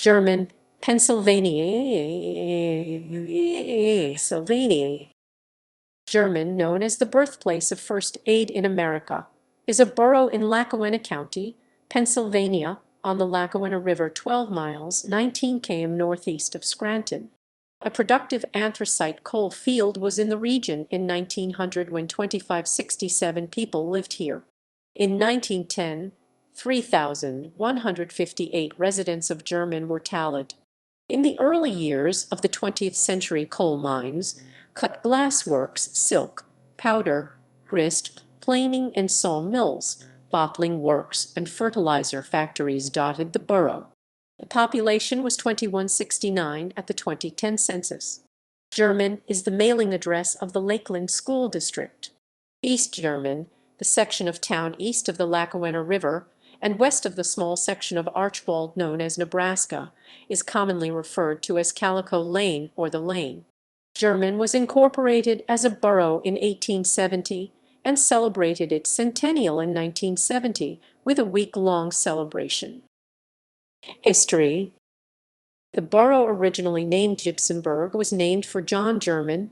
Jermyn, Pennsylvania. Jermyn, known as the birthplace of first aid in America, is a borough in Lackawanna County, Pennsylvania, on the Lackawanna River 12 miles 19 km northeast of Scranton. A productive anthracite coal field was in the region in 1900 when 2567 people lived here. In 1910, 3,158 residents of Jermyn were tallied. In the early years of the 20th century, coal mines, cut glass works, silk, powder, grist, planing and saw mills, bottling works, and fertilizer factories dotted the borough. The population was 2169 at the 2010 census. Jermyn is the mailing address of the Lakeland School District. East Jermyn, the section of town east of the Lackawanna River and west of the small section of Archbald known as Nebraska, is commonly referred to as Calico Lane or the Lane. Jermyn was incorporated as a borough in 1870 and celebrated its centennial in 1970 with a week-long celebration. History. The borough, originally named Gibsonburg, was named for John Jermyn,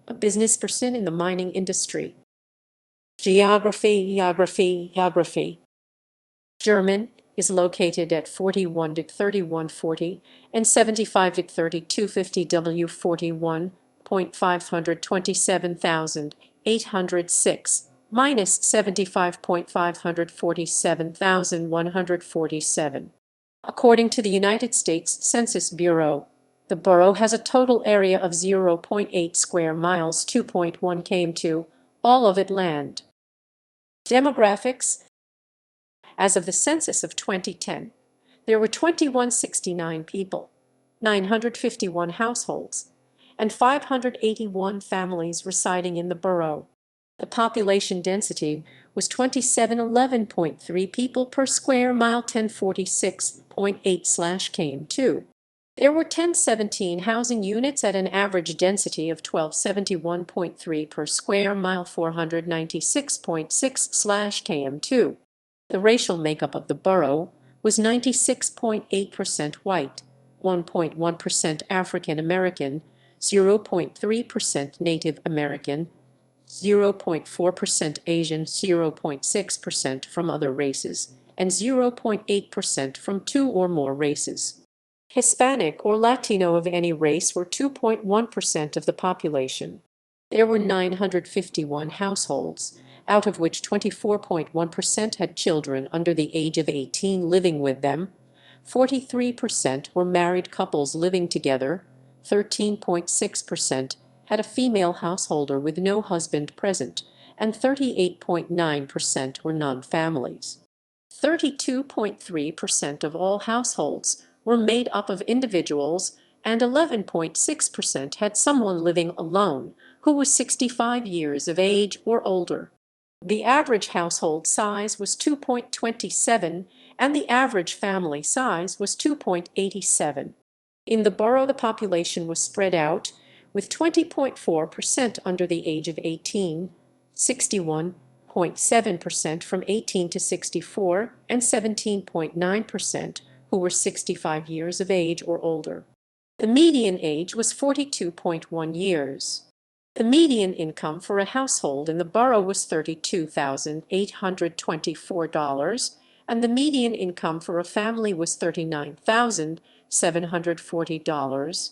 a businessperson in the mining industry. Geography. Jermyn is located at 41-3140 and 75-3250 W 41.527,806 minus 75.547,147. According to the United States Census Bureau, the borough has a total area of 0.8 square miles, 2.1 km2, all of it land. Demographics. As of the census of 2010, there were 2,169 people, 951 households, and 581 families residing in the borough. The population density was 2711.3 people per square mile, 1046.8/km2. There were 1017 housing units at an average density of 1271.3 per square mile, 496.6/km2. The racial makeup of the borough was 96.8% white, 1.1% African American, 0.3% Native American, 0.4% Asian, 0.6% from other races, and 0.8% from two or more races. Hispanic or Latino of any race were 2.1% of the population. There were 951 households, out of which 24.1% had children under the age of 18 living with them, 43% were married couples living together, 13.6% had a female householder with no husband present, and 38.9% were non-families. 32.3% of all households were made up of individuals, and 11.6% had someone living alone who was 65 years of age or older. The average household size was 2.27, and the average family size was 2.87. In the borough, the population was spread out, with 20.4% under the age of 18, 61.7% from 18 to 64, and 17.9% who were 65 years of age or older. The median age was 42.1 years. The median income for a household in the borough was $32,824, and the median income for a family was $39,740.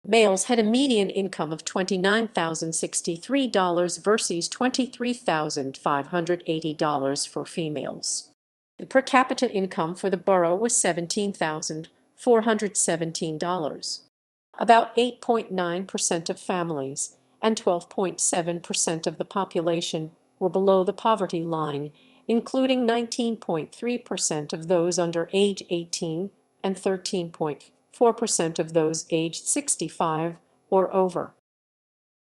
Males had a median income of $29,063 versus $23,580 for females. The per capita income for the borough was $17,417. About 8.9% of families and 12.7% of the population were below the poverty line, including 19.3% of those under age 18 and 13.4% of those aged 65 or over.